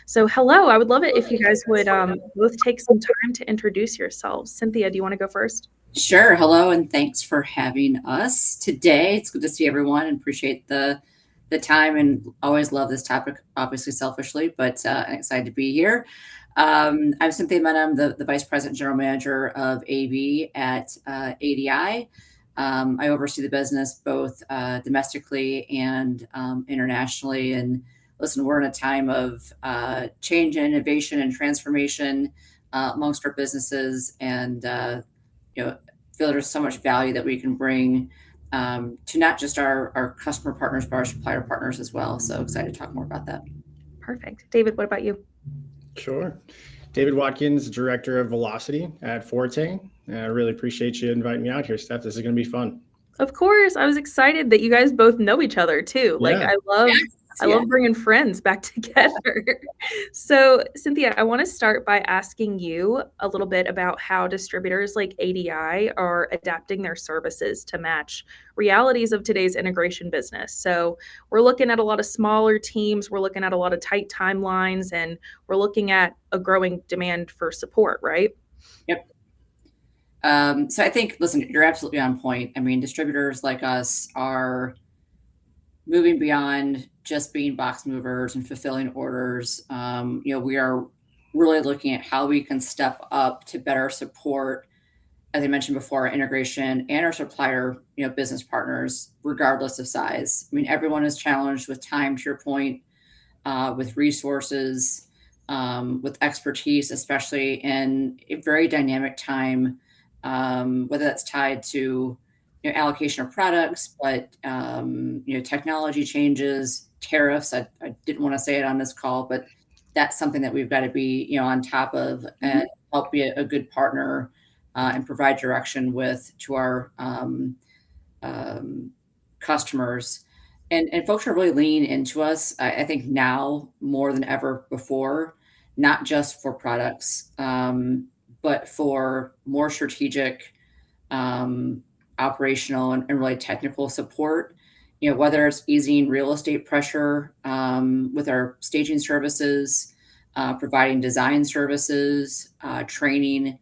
So hello, I would love it if you guys would both take some time to introduce yourselves. Cynthia, do you want to go first? Sure. Hello, and thanks for having us today. It's good to see everyone and appreciate the time and always love this topic, obviously selfishly, but I'm excited to be here. I'm Cynthia Mena. I'm the Vice President General Manager of AV at ADI. I oversee the business both domestically and internationally. And listen, we're in a time of change and innovation and transformation amongst our businesses. And feel there's so much value that we can bring to not just our customer partners, but our supplier partners as well. So excited to talk more about that. Perfect. David, what about you? Sure. David Watkins, Director of Velocity at Forte. I really appreciate you inviting me out here, Steph. This is going to be fun. Of course, I was excited that you guys both know each other too. Like Yeah. I love bringing friends back together. So, Cynthia, I want to start by asking you a little bit about how distributors like ADI are adapting their services to match realities of today's integration business. So, we're looking at a lot of smaller teams, we're looking at a lot of tight timelines, and we're looking at a growing demand for support, right? Yep. So I think, listen, you're absolutely on point. I mean, distributors like us are moving beyond just being box movers and fulfilling orders. We are really looking at how we can step up to better support, as I mentioned before, our integration and our supplier, business partners, regardless of size. I mean, everyone is challenged with time, to your point, with resources, with expertise, especially in a very dynamic time, whether that's tied to allocation of products, but technology changes, tariffs. I didn't want to say it on this call, but that's something that we've got to be on top of and help be a good partner and provide direction to our customers. And folks are really leaning into us, I think now more than ever before, not just for products, but for more strategic, operational and really technical support. Whether it's easing real estate pressure with our staging services, providing design services, training.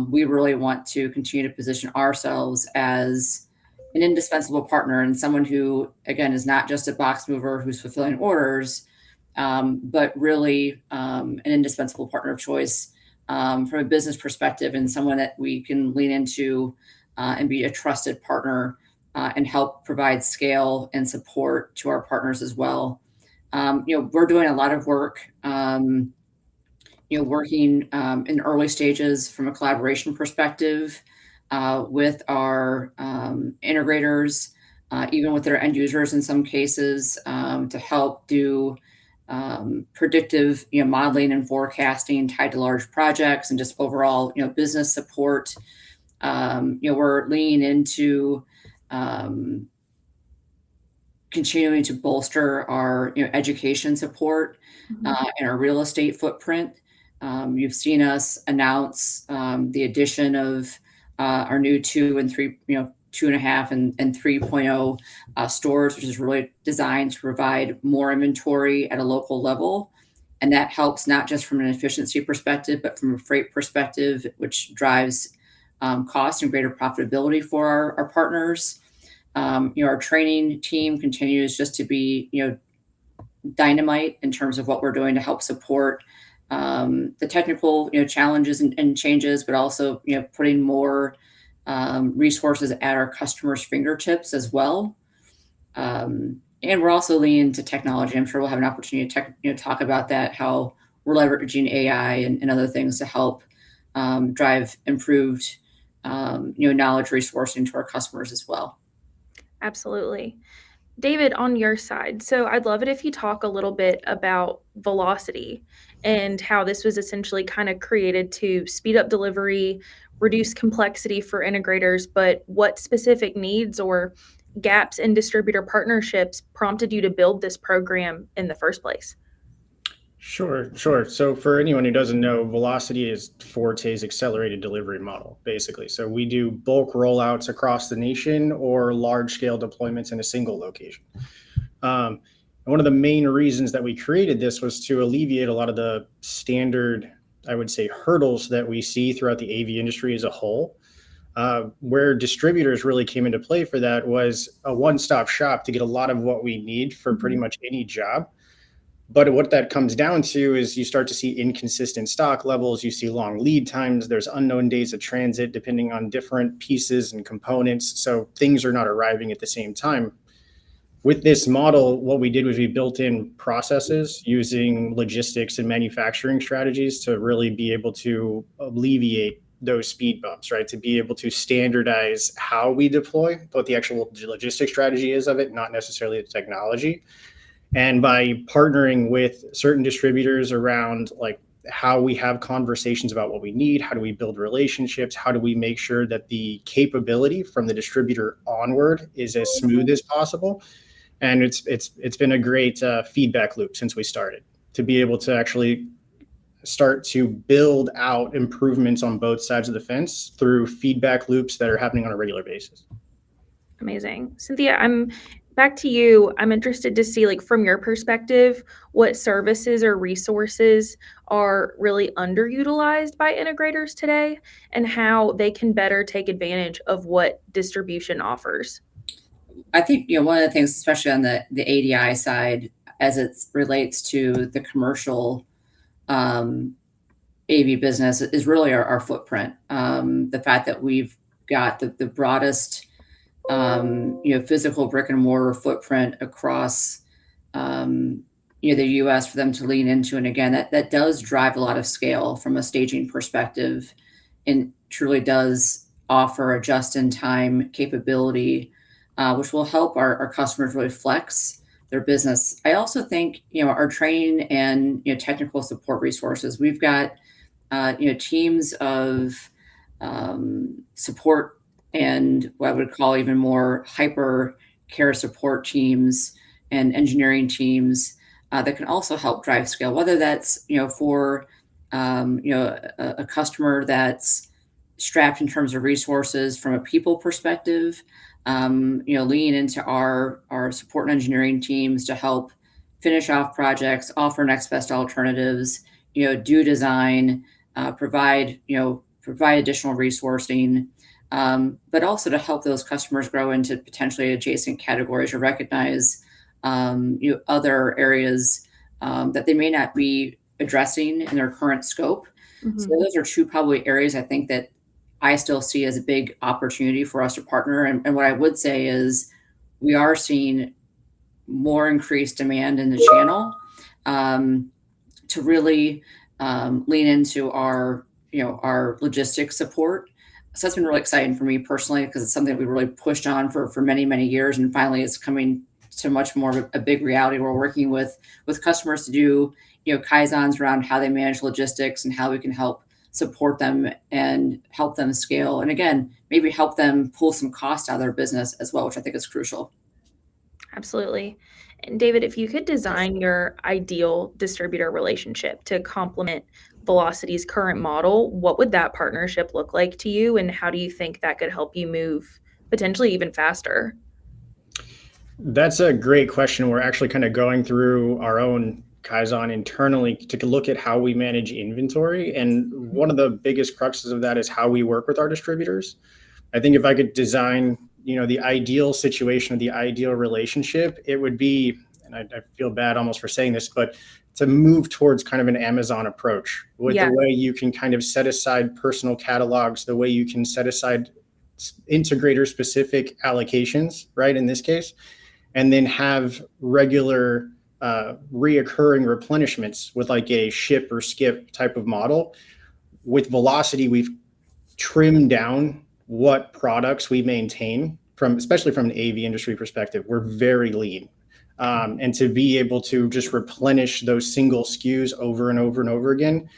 We really want to continue to position ourselves as an indispensable partner and someone who, again, is not just a box mover who's fulfilling orders, but really an indispensable partner of choice from a business perspective and someone that we can lean into and be a trusted partner and help provide scale and support to our partners as well. We're doing a lot of work, working in early stages from a collaboration perspective with our integrators, even with their end users in some cases, to help do predictive modeling and forecasting tied to large projects and just overall business support. We're leaning into continuing to bolster our education support and our real estate footprint. You've seen us announce the addition of our new 2 and 3, 2.5 and 3.0 stores, which is really designed to provide more inventory at a local level. And that helps not just from an efficiency perspective, but from a freight perspective, which drives cost and greater profitability for our partners. Our training team continues just to be, dynamite in terms of what we're doing to help support the technical, challenges and changes, but also, putting more resources at our customers' fingertips as well. And we're also leaning into technology. I'm sure we'll have an opportunity to talk about that, how we're leveraging AI and other things to help drive improved, knowledge resourcing to our customers as well. Absolutely. David, on your side, so I'd love it if you talk a little bit about velocity and how this was essentially kind of created to speed up delivery, reduce complexity for integrators, but what specific needs or gaps in distributor partnerships prompted you to build this program in the first place? Sure. So for anyone who doesn't know, Velocity is Forte's accelerated delivery model, basically. So we do bulk rollouts across the nation or large-scale deployments in a single location. And one of the main reasons that we created this was to alleviate a lot of the standard, I would say, hurdles that we see throughout the AV industry as a whole. Where distributors really came into play for that was a one-stop shop to get a lot of what we need for pretty much any job. But what that comes down to is you start to see inconsistent stock levels, you see long lead times, there's unknown days of transit depending on different pieces and components. So things are not arriving at the same time. With this model, what we did was we built in processes using logistics and manufacturing strategies to really be able to alleviate those speed bumps, right? To be able to standardize how we deploy, what the actual logistic strategy is of it, not necessarily the technology. And by partnering with certain distributors around like how we have conversations about what we need, how do we build relationships, how do we make sure that the capability from the distributor onward is as smooth as possible. And it's been a great feedback loop since we started to be able to actually start to build out improvements on both sides of the fence through feedback loops that are happening on a regular basis. Amazing. Cynthia, I'm back to you. I'm interested to see, like, from your perspective, what services or resources are really underutilized by integrators today and how they can better take advantage of what distribution offers. I think, one of the things, especially on the ADI side, as it relates to the commercial AV business, is really our footprint. The fact that we've got the broadest, physical brick and mortar footprint across, the U.S. for them to lean into. And again, that does drive a lot of scale from a staging perspective and truly does offer a just-in-time capability, which will help our customers really flex their business. I also think, our training and, technical support resources. We've got, teams of support and what I would call even more hyper care support teams and engineering teams that can also help drive scale, whether that's, for, a customer that's strapped in terms of resources from a people perspective, lean into our support and engineering teams to help finish off projects, offer next best alternatives, do design, provide additional resourcing, but also to help those customers grow into potentially adjacent categories or recognize other areas that they may not be addressing in their current scope. So those are two probably areas I think that I still see as a big opportunity for us to partner. And what I would say is we are seeing more increased demand in the channel to really lean into our logistics support. So that's been really exciting for me personally because it's something that we really pushed on for many, many years. And finally it's coming to much more of a big reality. We're working with customers to do, Kaizens around how they manage logistics and how we can help support them and help them scale. And again, maybe help them pull some cost out of their business as well, which I think is crucial. Absolutely. And David, if you could design your ideal distributor relationship to complement Velocity's current model, what would that partnership look like to you? And how do you think that could help you move potentially even faster? That's a great question. We're actually kind of going through our own Kaizen internally to look at how we manage inventory. And one of the biggest cruxes of that is how we work with our distributors. I think if I could design, the ideal situation, the ideal relationship, it would be, and I feel bad almost for saying this, but to move towards kind of an Amazon approach with the way you can kind of set aside personal catalogs, the way you can set aside integrator specific allocations, right? In this case, and then have regular reoccurring replenishments with like a ship or skip type of model. With Velocity, we've trimmed down what products we maintain especially from an AV industry perspective. We're very lean. And to be able to just replenish those single SKUs over and over and over again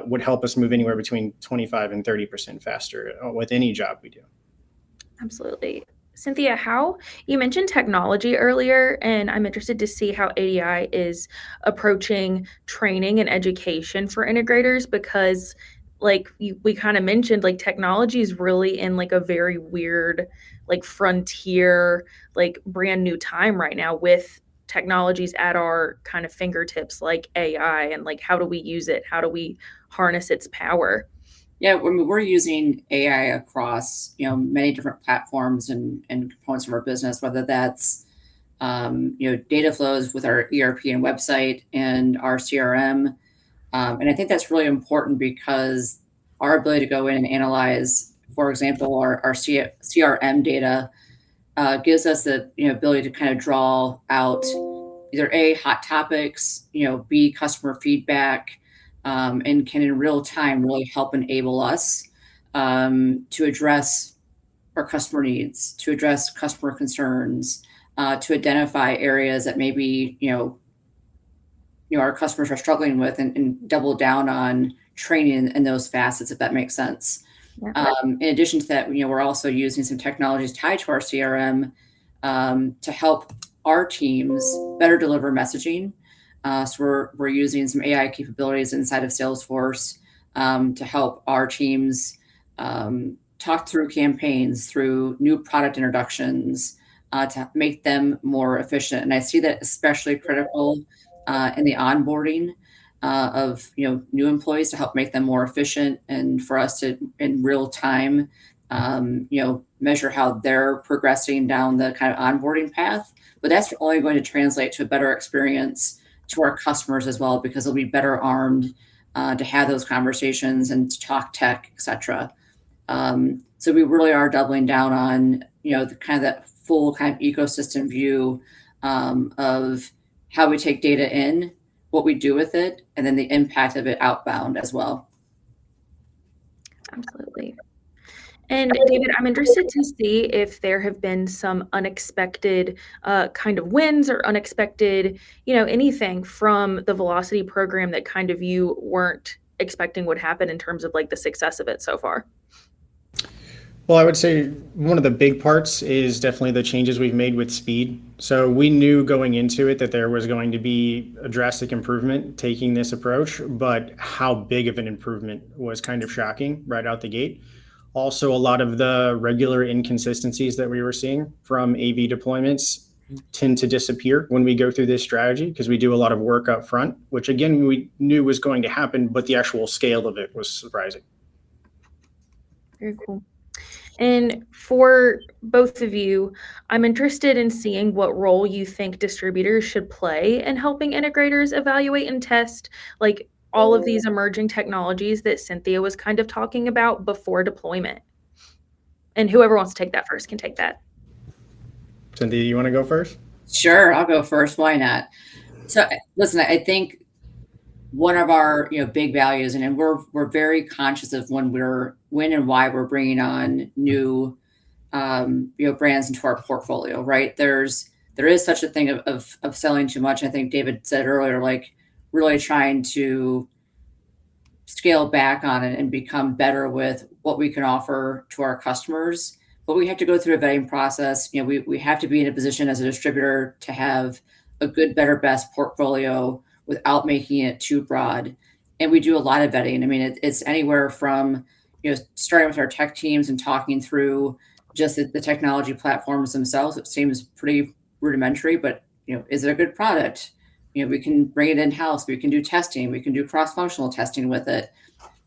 would help us move anywhere between 25 and 30% faster with any job we do. Absolutely. Cynthia, how you mentioned technology earlier, and I'm interested to see how ADI is approaching training and education for integrators because we kind of mentioned, like, technology is really in like a very weird, like, frontier, like, brand new time right now with technologies at our kind of fingertips, like AI, and like how do we use it? How do we harness its power? Yeah, we're using AI across, many different platforms and components of our business, whether that's, data flows with our ERP and website and our CRM. And I think that's really important because our ability to go in and analyze, for example, our CRM data gives us the ability to kind of draw out either A, hot topics, B, customer feedback, and can in real time really help enable us to address our customer needs, to address customer concerns, to identify areas that maybe our customers are struggling with, and double down on training in those facets, if that makes sense. Yeah. In addition to that, we're also using some technologies tied to our CRM to help our teams better deliver messaging. So we're using some AI capabilities inside of Salesforce to help our teams talk through campaigns, through new product introductions, to make them more efficient. And I see that especially critical in the onboarding of new employees, to help make them more efficient, and for us to in real time measure how they're progressing down the kind of onboarding path. But that's only going to translate to a better experience to our customers as well, because they'll be better armed to have those conversations and to talk tech, etc. So we really are doubling down on the kind of that full kind of ecosystem view of how we take data in, what we do with it, and then the impact of it outbound as well. Absolutely. And David, I'm interested to see if there have been some unexpected kind of wins or unexpected, anything from the Velocity program that kind of you weren't expecting would happen in terms of like the success of it so far. Well, I would say one of the big parts is definitely the changes we've made with speed. So we knew going into it that there was going to be a drastic improvement taking this approach, but how big of an improvement was kind of shocking right out the gate. Also, a lot of the regular inconsistencies that we were seeing from AV deployments tend to disappear when we go through this strategy, because we do a lot of work up front, which again, we knew was going to happen, but the actual scale of it was surprising. Very cool. And for both of you, I'm interested in seeing what role you think distributors should play in helping integrators evaluate and test like all of these emerging technologies that Cynthia was kind of talking about before deployment. And whoever wants to take that first can take that. Cynthia, you want to go first? Sure, I'll go first. Why not? So listen, I think one of our big values, and we're very conscious of when and why we're bringing on new brands into our portfolio, right? There is such a thing of selling too much. I think David said earlier, like really trying to scale back on it and become better with what we can offer to our customers. But we have to go through a vetting process. We have to be in a position as a distributor to have a good, better, best portfolio without making it too broad. And we do a lot of vetting. I mean, it's anywhere from starting with our tech teams and talking through just the technology platforms themselves. It seems pretty rudimentary, but is it a good product? We can bring it in-house. We can do testing. We can do cross-functional testing with it.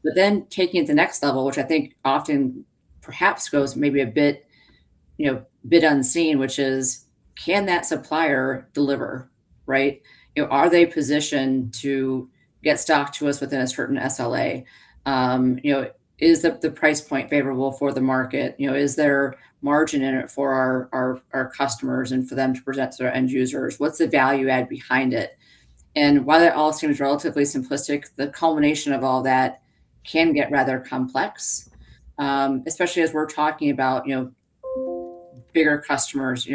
But then taking it to the next level, which I think often perhaps goes maybe a bit unseen, which is, can that supplier deliver, right? Are they positioned to get stock to us within a certain SLA? Is the price point favorable for the market? Is there margin in it for our customers and for them to present to their end users? What's the value add behind it? And while that all seems relatively simplistic, the culmination of all that can get rather complex, especially as we're talking about bigger customers.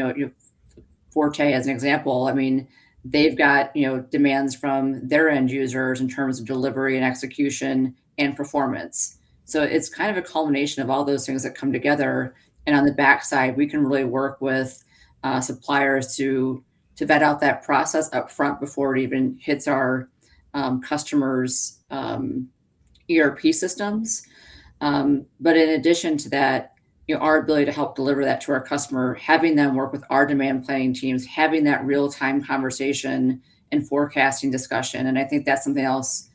Forte as an example. I mean, they've got demands from their end users in terms of delivery and execution and performance. So it's kind of a culmination of all those things that come together. And on the backside, we can really work with suppliers to vet out that process up front before it even hits our customers' ERP systems. But in addition to that, our ability to help deliver that to our customer, having them work with our demand planning teams, having that real-time conversation and forecasting discussion. And I think that's something else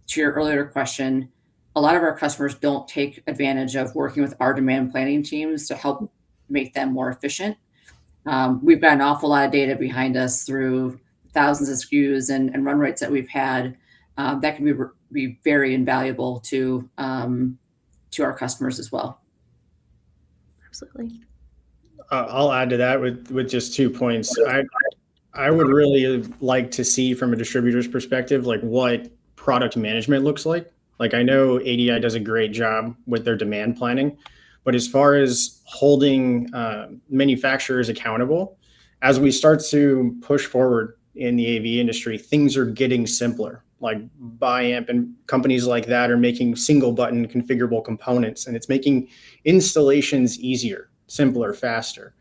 to your earlier question. A lot of our customers don't take advantage of working with our demand planning teams to help make them more efficient. We've got an awful lot of data behind us through thousands of SKUs and run rates that we've had that can be very invaluable to our customers as well. Absolutely. I'll add to that with just 2 points. I would really like to see from a distributor's perspective, like what product management looks like. Like I know ADI does a great job with their demand planning, but as far as holding manufacturers accountable, as we start to push forward in the AV industry, things are getting simpler. Like Biamp and companies like that are making single button configurable components, and it's making installations easier, simpler, faster.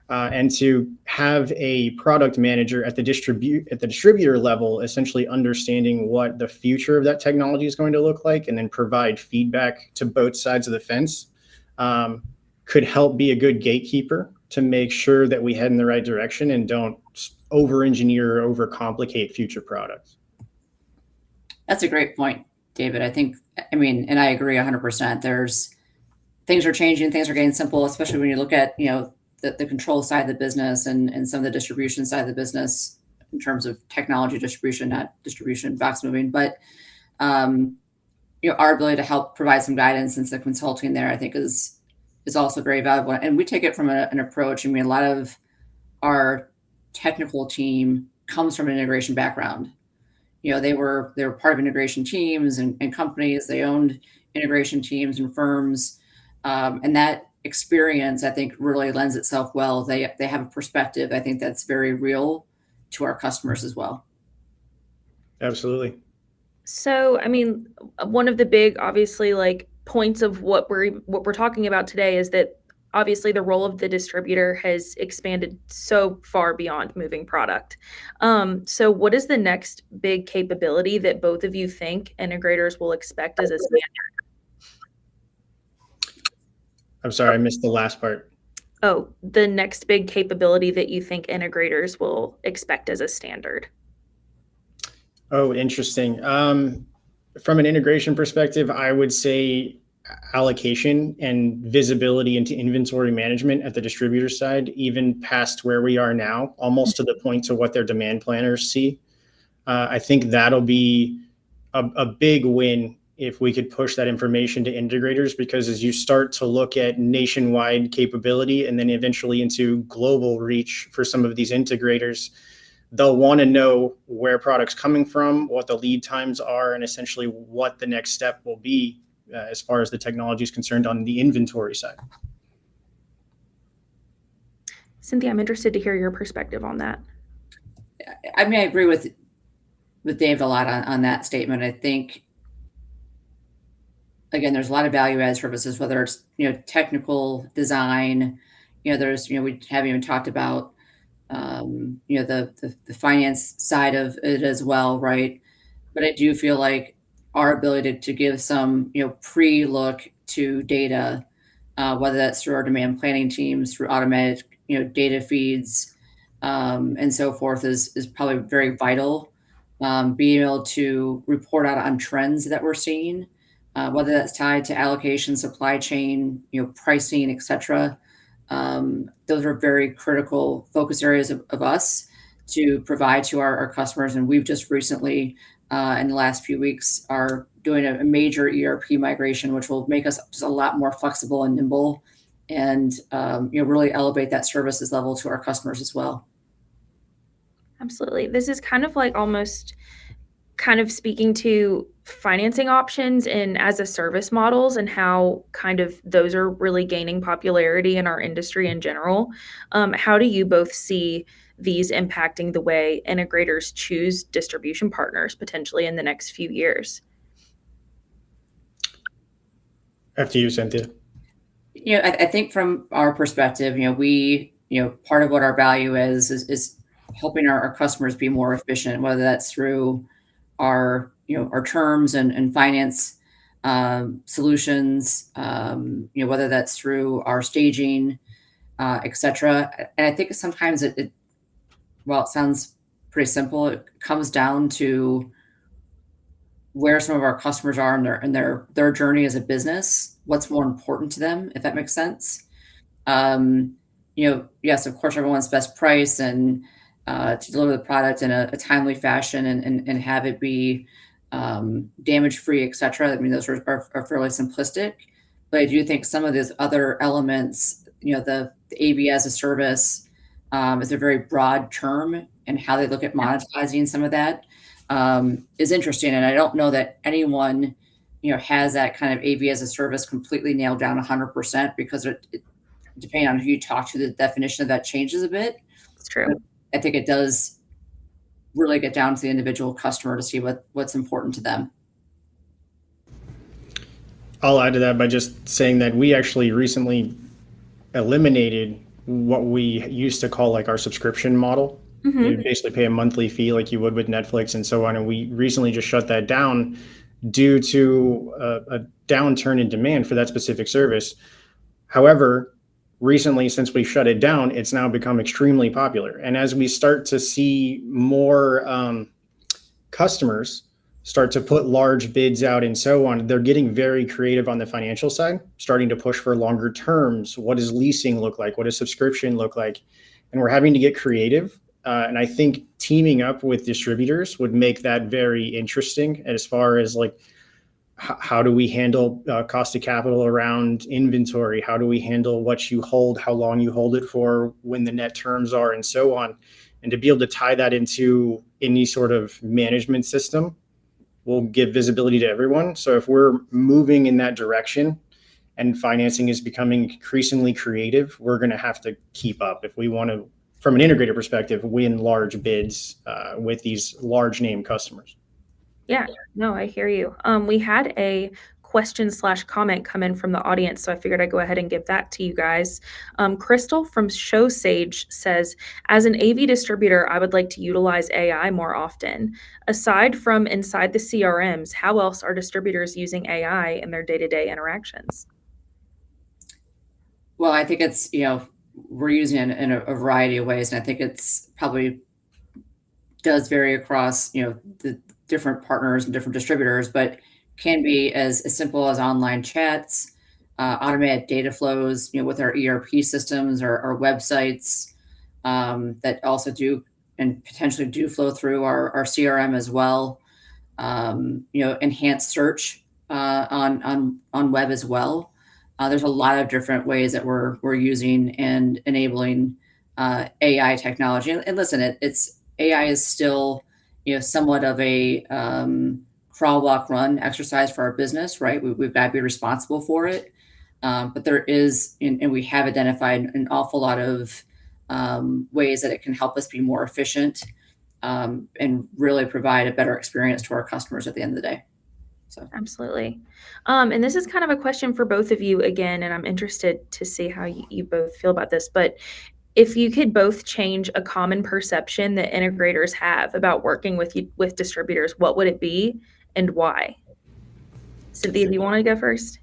And to have a product manager at the distributor level, essentially understanding what the future of that technology is going to look like, and then provide feedback to both sides of the fence, could help be a good gatekeeper to make sure that we head in the right direction and don't over-engineer or overcomplicate future products. That's a great point, David. And I agree 100%. Things are changing, things are getting simple, especially when you look at, the control side of the business and some of the distribution side of the business in terms of technology distribution, not distribution box moving. But our ability to help provide some guidance and some consulting there, I think is also very valuable. And we take it from an approach. I mean, a lot of our technical team comes from an integration background. They were part of integration teams and companies. They owned integration teams and firms, and that experience, I think, really lends itself well. They have a perspective, I think, that's very real to our customers as well. Absolutely. So, I mean, one of the big, obviously, like points of what we're talking about today is that obviously the role of the distributor has expanded so far beyond moving product. So, what is the next big capability that both of you think integrators will expect as a standard? I'm sorry, I missed the last part. Oh, the next big capability that you think integrators will expect as a standard. Oh, interesting. From an integration perspective, I would say allocation and visibility into inventory management at the distributor side, even past where we are now, almost to the point to what their demand planners see. I think that'll be a big win if we could push that information to integrators, because as you start to look at nationwide capability and then eventually into global reach for some of these integrators, they'll want to know where product's coming from, what the lead times are, and essentially what the next step will be as far as the technology is concerned on the inventory side. Cynthia, I'm interested to hear your perspective on that. I mean, I agree with Dave a lot on that statement. I think, again, there's a lot of value-added services, whether it's, technical design, there's, we haven't even talked about, the finance side of it as well, right? But I do feel like our ability to give some, pre-look to data, whether that's through our demand planning teams, through automated, data feeds, and so forth is probably very vital. Being able to report out on trends that we're seeing, whether that's tied to allocation, supply chain, pricing, et cetera. Those are very critical focus areas of us to provide to our customers. And we've just recently, in the last few weeks, are doing a major ERP migration, which will make us just a lot more flexible and nimble, and really elevate that services level to our customers as well. Absolutely. This is kind of like almost kind of speaking to financing options and as a service models and how kind of those are really gaining popularity in our industry in general. How do you both see these impacting the way integrators choose distribution partners potentially in the next few years? After you, Cynthia. I think from our perspective, we, part of what our value is helping our customers be more efficient, whether that's through our, our terms and finance solutions, whether that's through our staging, etc. And I think sometimes while it sounds pretty simple, it comes down to where some of our customers are in their journey as a business, what's more important to them, if that makes sense. Yes, of course, everyone's best price and to deliver the product in a timely fashion and have it be damage free, etc. I mean, those are fairly simplistic, but I do think some of these other elements, the AV as a service, is a very broad term, and how they look at monetizing some of that is interesting. And I don't know that anyone, has that kind of AV as a service completely nailed down 100%, because depending on who you talk to, the definition of that changes a bit. It's true. But I think it does really get down to the individual customer to see what's important to them. I'll add to that by just saying that we actually recently eliminated what we used to call like our subscription model. Mm-hmm. You basically pay a monthly fee like you would with Netflix and so on. And we recently just shut that down due to a downturn in demand for that specific service. However, recently, since we shut it down, it's now become extremely popular. And as we start to see more customers start to put large bids out and so on, they're getting very creative on the financial side, starting to push for longer terms. What does leasing look like? What does subscription look like? And we're having to get creative. And I think teaming up with distributors would make that very interesting as far as like, how do we handle cost of capital around inventory? How do we handle what you hold, how long you hold it for, when the net terms are, and so on? And to be able to tie that into any sort of management system will give visibility to everyone. So if we're moving in that direction and financing is becoming increasingly creative, we're going to have to keep up if we want to, from an integrator perspective, win large bids with these large name customers. Yeah, no, I hear you. We had a question/comment come in from the audience, so I figured I'd go ahead and give that to you guys. Crystal from Show Sage says, as an AV distributor, I would like to utilize AI more often. Aside from inside the CRMs, how else are distributors using AI in their day-to-day interactions? Well, I think it's, we're using it in a variety of ways, and I think it's probably does vary across, the different partners and different distributors, but can be as simple as online chats, automated data flows, with our ERP systems or our websites, that also do and potentially do flow through our CRM as well. Enhanced search on web as well. There's a lot of different ways that we're using and enabling AI technology. And listen, it's AI is still, somewhat of a crawl, walk, run exercise for our business, right? We've got to be responsible for it. But there is, and we have identified an awful lot of ways that it can help us be more efficient and really provide a better experience to our customers at the end of the day. So. Absolutely. And this is kind of a question for both of you again, and I'm interested to see how you both feel about this. But if you could both change a common perception that integrators have about working with distributors, what would it be and why? Cynthia, do you want to go first?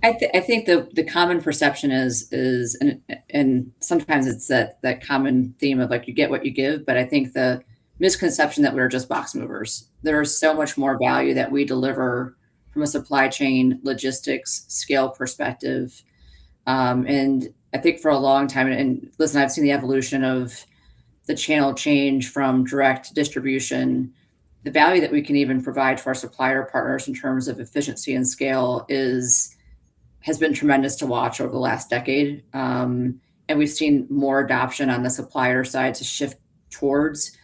I think the common perception is and sometimes it's that common theme of like you get what you give, but I think the misconception that we're just box movers. There's so much more value that we deliver from a supply chain, logistics, scale perspective. And I think for a long time, and listen, I've seen the evolution of the channel change from direct distribution. The value that we can even provide to our supplier partners in terms of efficiency and scale has been tremendous to watch over the last decade. And we've seen more adoption on the supplier side to shift towards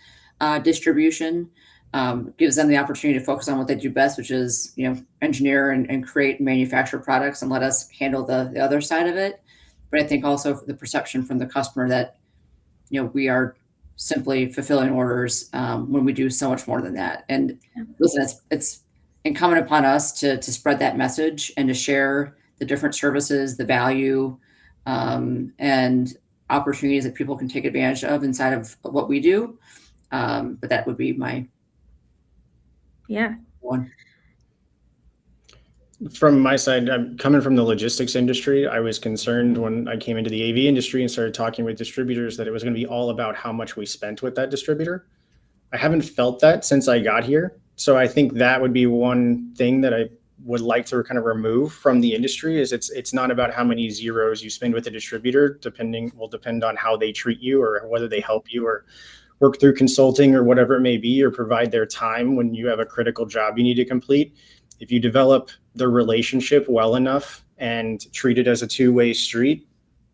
distribution. Gives them the opportunity to focus on what they do best, which is, engineer and create and manufacture products, and let us handle the other side of it. But I think also the perception from the customer that, we are simply fulfilling orders when we do so much more than that. And listen, it's incumbent upon us to spread that message and to share the different services, the value, and opportunities that people can take advantage of inside of what we do. But that would be my one. From my side, I'm coming from the logistics industry. I was concerned when I came into the AV industry and started talking with distributors that it was going to be all about how much we spent with that distributor. I haven't felt that since I got here. So I think that would be one thing that I would like to kind of remove from the industry is it's not about how many zeros you spend with a distributor, will depend on how they treat you or whether they help you or work through consulting or whatever it may be, or provide their time when you have a critical job you need to complete. If you develop the relationship well enough and treat it as a two-way street,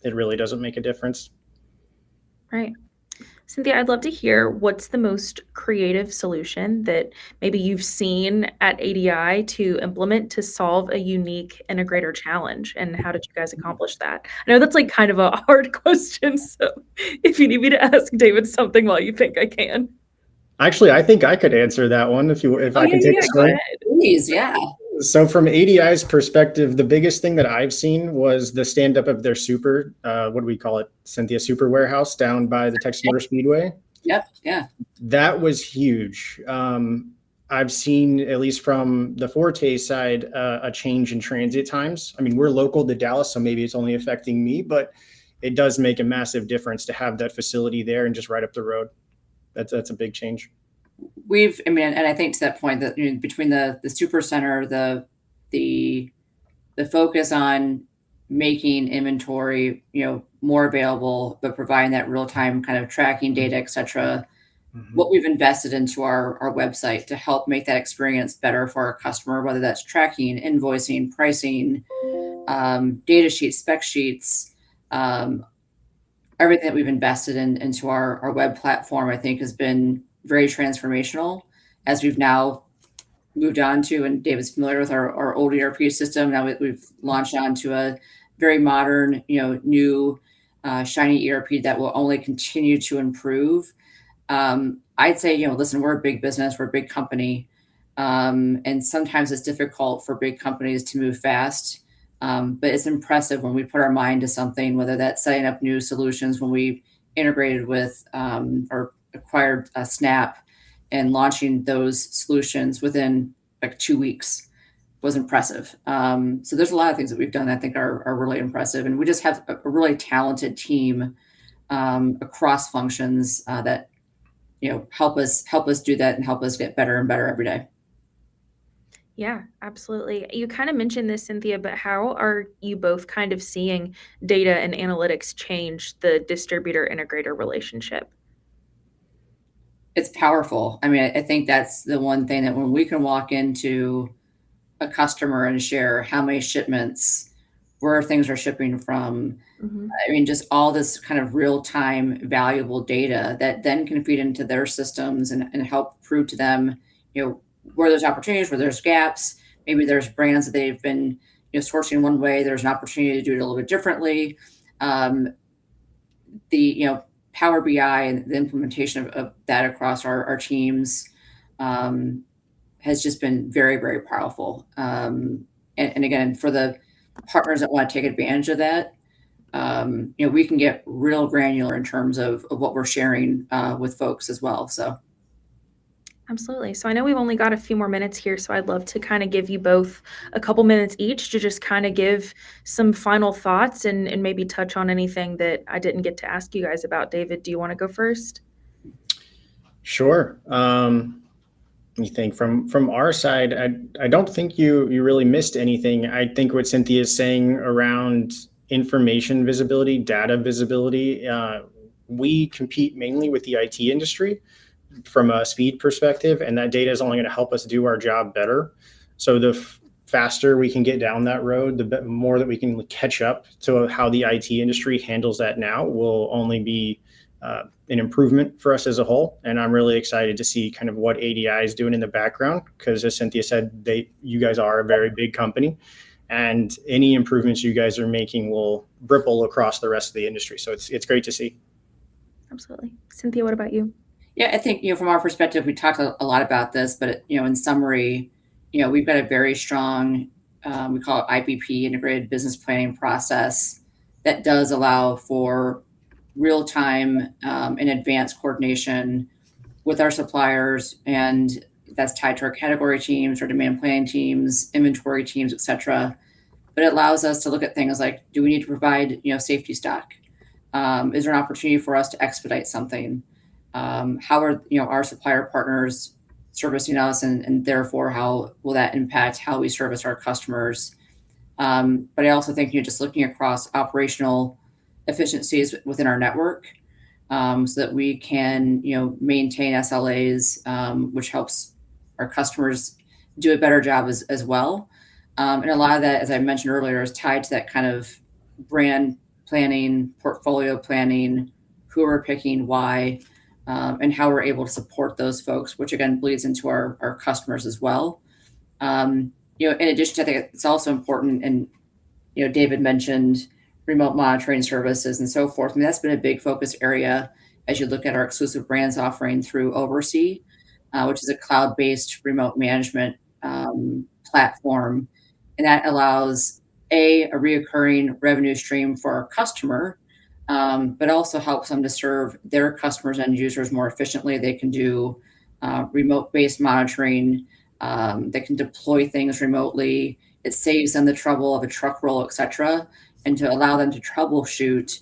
it really doesn't make a difference. Right. Cynthia, I'd love to hear what's the most creative solution that maybe you've seen at ADI to implement to solve a unique integrator challenge, and how did you guys accomplish that? I know that's like kind of a hard question, so if you need me to ask David something while you think I can. Actually, I think I could answer that one if Oh I yeah, can yeah, take a yeah. Go swing. ahead. Please, yeah. So from ADI's perspective, the biggest thing that I've seen was the stand up of their super, what do we call it? Cynthia Super Warehouse down by the Texas Motor Speedway. Yep, yeah. That was huge. I've seen, at least from the Forte side, a change in transit times. I mean, we're local to Dallas, so maybe it's only affecting me, but it does make a massive difference to have that facility there and just right up the road. That's a big change. I mean, and I think to that point that between the super center, the focus on making inventory, more available, but providing that real time kind of tracking data, et cetera. What we've invested into our website to help make that experience better for our customer, whether that's tracking, invoicing, pricing, data sheets, spec sheets, everything that we've invested into our web platform, I think has been very transformational as we've now moved on to, and David's familiar with our old ERP system. Now we've launched onto a very modern, new shiny ERP that will only continue to improve. I'd say, listen, we're a big business, we're a big company. And sometimes it's difficult for big companies to move fast. But it's impressive when we put our mind to something, whether that's setting up new solutions when we integrated with or acquired Snap and launching those solutions within like 2 weeks was impressive. So there's a lot of things that we've done that I think are really impressive. And we just have a really talented team across functions that help us do that and help us get better and better every day. Yeah, absolutely. You kind of mentioned this, Cynthia, but how are you both kind of seeing data and analytics change the distributor integrator relationship? It's powerful. I mean, I think that's the one thing that when we can walk into a customer and share how many shipments, where things are shipping from, Mhm. I mean, just all this kind of real time valuable data that then can feed into their systems and help prove to them, where there's opportunities, where there's gaps. Maybe there's brands that they've been, sourcing one way. There's an opportunity to do it a little bit differently. Um, the, Power BI and the implementation of that across our teams has just been very, very powerful. And again, for the partners that want to take advantage of that, we can get real granular in terms of what we're sharing with folks as well. So Absolutely. So I know we've only got a few more minutes here, so I'd love to kind of give you both a couple minutes each to just kind of give some final thoughts and maybe touch on anything that I didn't get to ask you guys about. David, do you want to go first? Sure. Let me think. From our side, I don't think you really missed anything. I think what Cynthia is saying around information visibility, data visibility, we compete mainly with the IT industry from a speed perspective, and that data is only going to help us do our job better. So the faster we can get down that road, the more that we can catch up to how the IT industry handles that now will only be an improvement for us as a whole. And I'm really excited to see kind of what ADI is doing in the background, because as Cynthia said, you guys are a very big company, and any improvements you guys are making will ripple across the rest of the industry. So it's great to see. Absolutely. Cynthia, what about you? yeah, I think from our perspective, we talked a lot about this, but in summary, we've got a very strong we call it IBP, integrated business planning process, that does allow for real time and advanced coordination with our suppliers and that's tied to our category teams, our demand planning teams, inventory teams, et cetera. But it allows us to look at things like, do we need to provide, safety stock? Is there an opportunity for us to expedite something? How are, our supplier partners servicing us, and therefore how will that impact how we service our customers? But I also think, just looking across operational efficiencies within our network, so that we can, maintain SLAs, which helps our customers do a better job as well. And a lot of that, as I mentioned earlier, is tied to that kind of brand planning, portfolio planning, who we're picking, why, and how we're able to support those folks, which again bleeds into our customers as well. In addition to, I think it's also important, and David mentioned remote monitoring services and so forth. I mean, that's been a big focus area as you look at our exclusive brands offering through Oversee, which is a cloud-based remote management platform, and that allows a reoccurring revenue stream for our customer, but also helps them to serve their customers and users more efficiently. They can do remote-based monitoring. They can deploy things remotely. It saves them the trouble of a truck roll, et cetera, and to allow them to troubleshoot.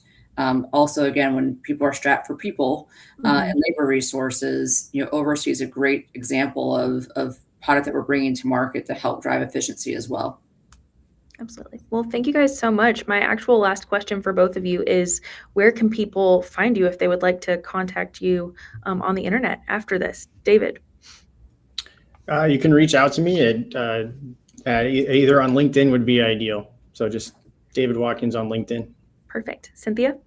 Also, again, when people are strapped for people and labor resources, Oversee is a great example of product that we're bringing to market to help drive efficiency as well. Absolutely. Well, thank you guys so much. My actual last question for both of you is, where can people find you if they would like to contact you on the internet after this? David. You can reach out to me at either on LinkedIn would be ideal. So just David Watkins on LinkedIn. Perfect. Cynthia?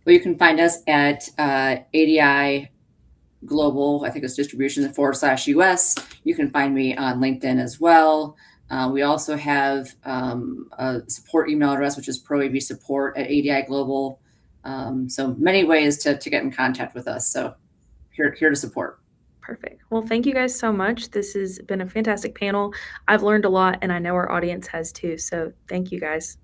Well, you can find us at ADI Global, I think it's distribution /US. You can find me on LinkedIn as well. We also have a support email address, which is rAVe support at ADI Global. So many ways to get in contact with us. So here to support. Perfect. Well, thank you guys so much. This has been a fantastic panel. I've learned a lot, and I know our audience has too. So thank you guys.